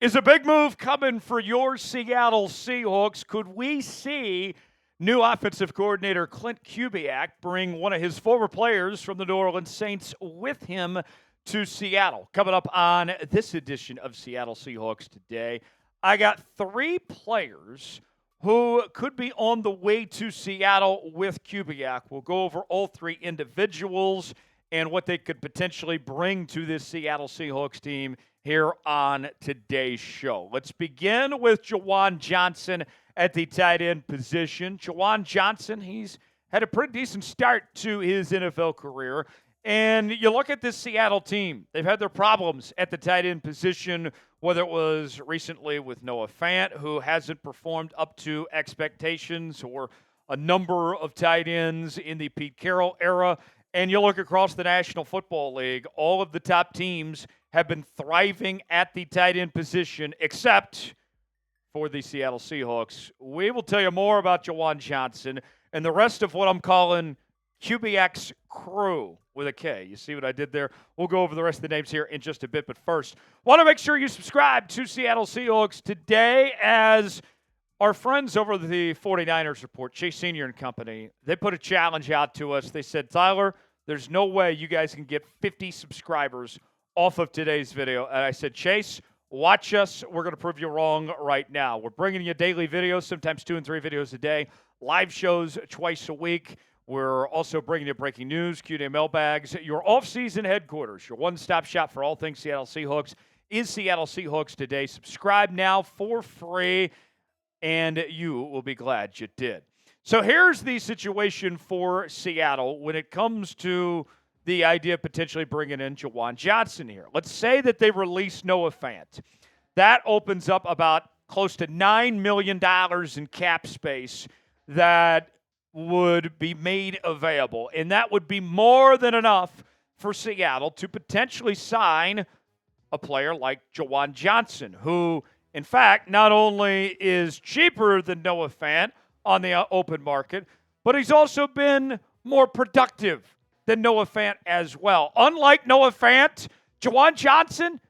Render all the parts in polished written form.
Is a big move coming for your Seattle Seahawks? Could we see new offensive coordinator Klint Kubiak bring one of his former players from the New Orleans Saints with him to Seattle? Coming up on this edition of Seattle Seahawks Today, I got three players who could be on the way to Seattle with Kubiak. We'll go over all three individuals and what they could potentially bring to this Seattle Seahawks team here on today's show. Let's begin with Juwan Johnson at the tight end position. Juwan Johnson, he's had a pretty decent start to his NFL career. And you look at this Seattle team, they've had their problems at the tight end position, whether it was recently with Noah Fant, who hasn't performed up to expectations, or a number of tight ends in the Pete Carroll era. And you look across the National Football League, all of the top teams have been thriving at the tight end position, except for the Seattle Seahawks. We will tell you more about Juwan Johnson and the rest of what I'm calling QBX Crew with a K. You see what I did there? We'll go over the rest of the names here in just a bit. But first, want to make sure you subscribe to Seattle Seahawks Today, as our friends over the 49ers Report, Chase Sr. and company, they put a challenge out to us. They said, Tyler, there's no way you guys can get 50 subscribers off of today's video. And I said, Chase, watch us. We're going to prove you wrong right now. We're bringing you daily videos, sometimes 2 and 3 videos a day, live shows twice a week. We're also bringing you breaking news, Q&A mailbags, your offseason headquarters, your one-stop shop for all things Seattle Seahawks is Seattle Seahawks Today. Subscribe now for free, and you will be glad you did. So here's the situation for Seattle when it comes to the idea of potentially bringing in Juwan Johnson here. Let's say that they release Noah Fant. That opens up about close to $9 million in cap space that would be made available. And that would be more than enough for Seattle to potentially sign a player like Juwan Johnson, who, in fact, not only is cheaper than Noah Fant on the open market, but he's also been more productive than Noah Fant as well. Unlike Noah Fant, Juwan Johnson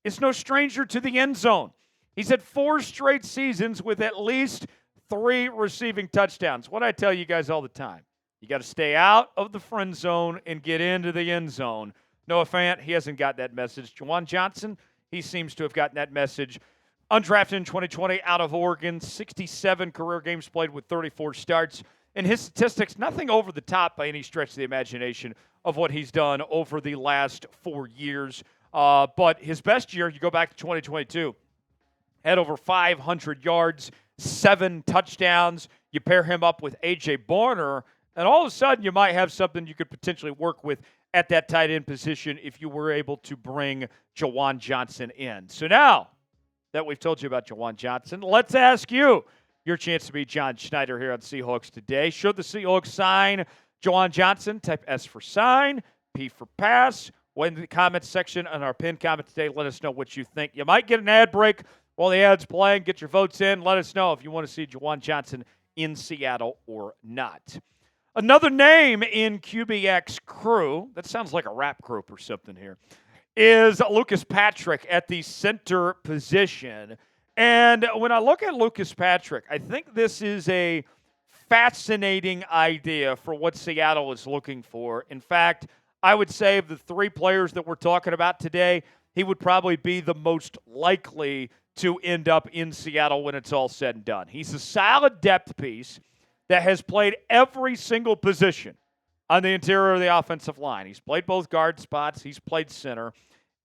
is no stranger to the end zone. He's had 4 straight seasons with at least 3 receiving touchdowns. What I tell you guys all the time, you got to stay out of the friend zone and get into the end zone. Noah Fant, he hasn't got that message. Juwan Johnson, he seems to have gotten that message. Undrafted in 2020 out of Oregon, 67 career games played with 34 starts. And his statistics, nothing over the top by any stretch of the imagination of what he's done over the last 4 years. But his best year, you go back to 2022, had over 500 yards, 7 touchdowns. You pair him up with A.J. Barner, and all of a sudden you might have something you could potentially work with at that tight end position if you were able to bring Juwan Johnson in. So now that we've told you about Juwan Johnson, let's ask you your chance to be John Schneider here on Seahawks Today. Should the Seahawks sign Juwan Johnson? Type S for sign, P for pass. In the comments section on our pinned comment today, let us know what you think. You might get an ad break while the ad's playing. Get your votes in. Let us know if you want to see Juwan Johnson in Seattle or not. Another name in QBX Crew, that sounds like a rap group or something here, is Lucas Patrick at the center position. And when I look at Lucas Patrick, I think this is a fascinating idea for what Seattle is looking for. In fact, I would say of the 3 players that we're talking about today, he would probably be the most likely to end up in Seattle when it's all said and done. He's a solid depth piece that has played every single position on the interior of the offensive line. He's played both guard spots. He's played center.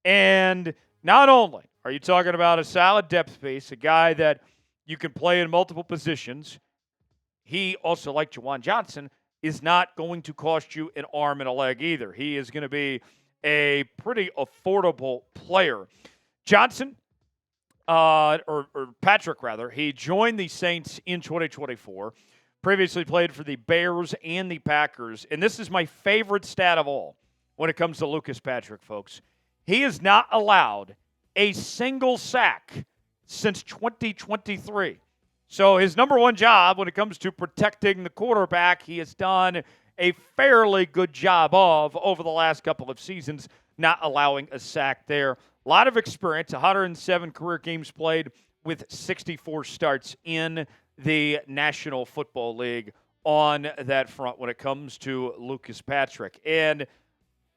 And not only are you talking about a solid depth piece, a guy that you can play in multiple positions, he also, like Juwan Johnson, is not going to cost you an arm and a leg either. He is going to be a pretty affordable player. Johnson, or Patrick rather, he joined the Saints in 2024, previously played for the Bears and the Packers, and this is my favorite stat of all when it comes to Lucas Patrick, folks. He is not allowed a single sack since 2023. So his number one job when it comes to protecting the quarterback, he has done a fairly good job of over the last couple of seasons, not allowing a sack there. A lot of experience, 107 career games played with 64 starts in the National Football League on that front when it comes to Lucas Patrick. And,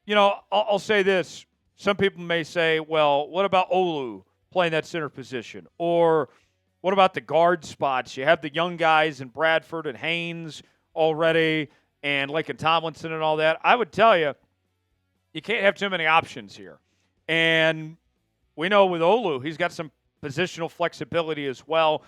you know, I'll say this. Some people may say, well, what about Olu playing that center position? Or what about the guard spots? You have the young guys in Bradford and Haynes already and Laken Tomlinson and all that. I would tell you, you can't have too many options here. And we know with Olu, he's got some positional flexibility as well.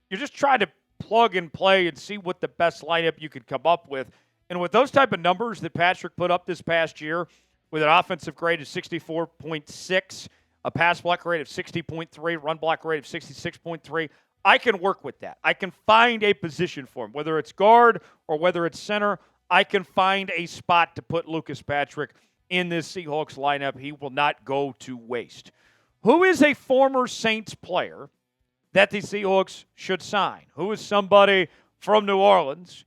You're just trying to plug and play and see what the best lineup you could come up with. And with those type of numbers that Patrick put up this past year, with an offensive grade of 64.6, a pass block rate of 60.3, run block rate of 66.3, I can work with that. I can find a position for him, whether it's guard or whether it's center. I can find a spot to put Lucas Patrick in this Seahawks lineup. He will not go to waste. Who is a former Saints player that the Seahawks should sign? Who is somebody from New Orleans?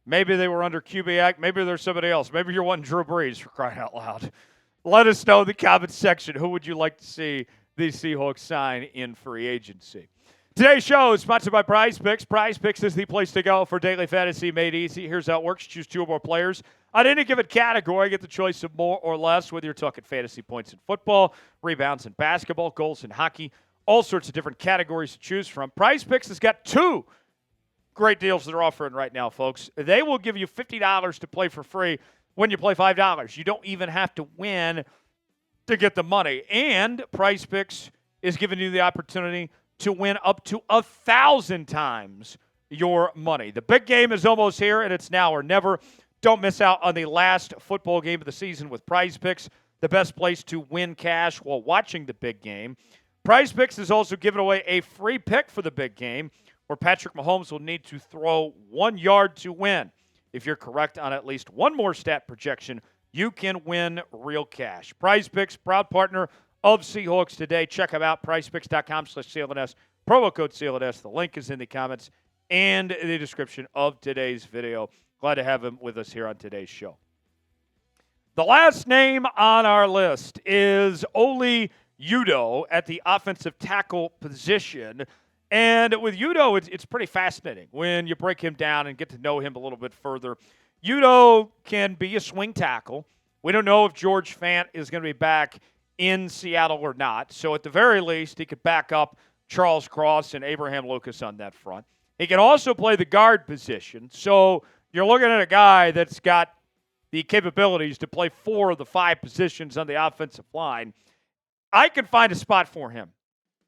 Maybe they were under Kubiak. Maybe there's somebody else. Maybe you're wanting Drew Brees, for crying out loud. Let us know in the comments section. Who would you like to see the Seahawks sign in free agency? Today's show is sponsored by Prize Picks. Prize Picks is the place to go for daily fantasy made easy. Here's how it works. Choose two or more players on any given category. Get the choice of more or less, whether you're talking fantasy points in football, rebounds in basketball, goals in hockey, all sorts of different categories to choose from. Prize Picks has got two great deals they're offering right now, folks. They will give you $50 to play for free when you play $5. You don't even have to win to get the money. And Prize Picks is giving you the opportunity to win up to 1,000 times your money. The big game is almost here, and it's now or never. Don't miss out on the last football game of the season with Prize Picks, the best place to win cash while watching the big game. Prize Picks is also giving away a free pick for the big game, where Patrick Mahomes will need to throw 1 yard to win. If you're correct on at least one more stat projection, you can win real cash. Prize Picks, proud partner of Seahawks Today. Check them out, prizepicks.com/CLNS, promo code CLNS. The link is in the comments and the description of today's video. Glad to have him with us here on today's show. The last name on our list is Olisaemeka Udoh at the offensive tackle position. And with Udo, it's pretty fascinating when you break him down and get to know him a little bit further. Udo can be a swing tackle. We don't know if George Fant is going to be back in Seattle or not. So at the very least, he could back up Charles Cross and Abraham Lucas on that front. He can also play the guard position. So you're looking at a guy that's got the capabilities to play 4 of the 5 positions on the offensive line. I can find a spot for him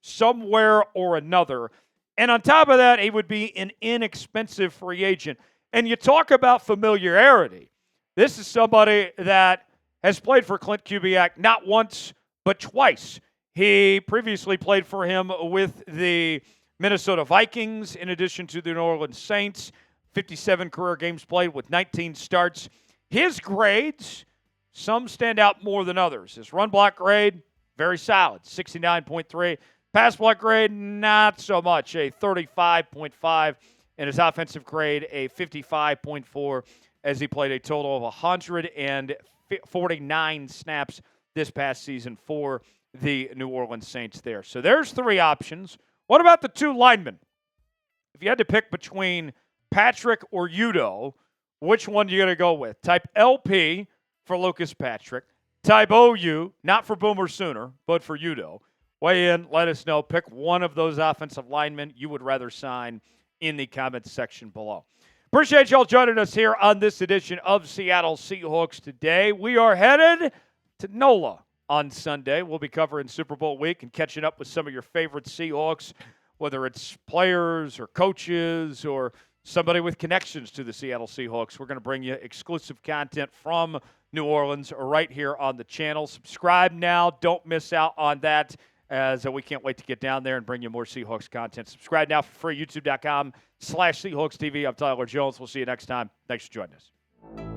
somewhere or another. And on top of that, he would be an inexpensive free agent. And you talk about familiarity. This is somebody that has played for Klint Kubiak not once, but twice. He previously played for him with the Minnesota Vikings, in addition to the New Orleans Saints. 57 career games played with 19 starts. His grades, some stand out more than others. His run block grade, very solid, 69.3. Pass block grade, not so much, a 35.5. And his offensive grade, a 55.4, as he played a total of 149 snaps this past season for the New Orleans Saints there. So there's 3 options. What about the 2 linemen? If you had to pick between Patrick or Udo, which one are you going to go with? Type LP for Lucas Patrick. Type OU, not for Boomer Sooner, but for Udo. Weigh in, let us know. Pick one of those offensive linemen you would rather sign in the comments section below. Appreciate y'all joining us here on this edition of Seattle Seahawks Today. We are headed to NOLA on Sunday. We'll be covering Super Bowl week and catching up with some of your favorite Seahawks, whether it's players or coaches or somebody with connections to the Seattle Seahawks. We're going to bring you exclusive content from New Orleans right here on the channel. Subscribe now. Don't miss out on that, as we can't wait to get down there and bring you more Seahawks content. Subscribe now for free, youtube.com/SeahawksTV. I'm Tyler Jones. We'll see you next time. Thanks for joining us.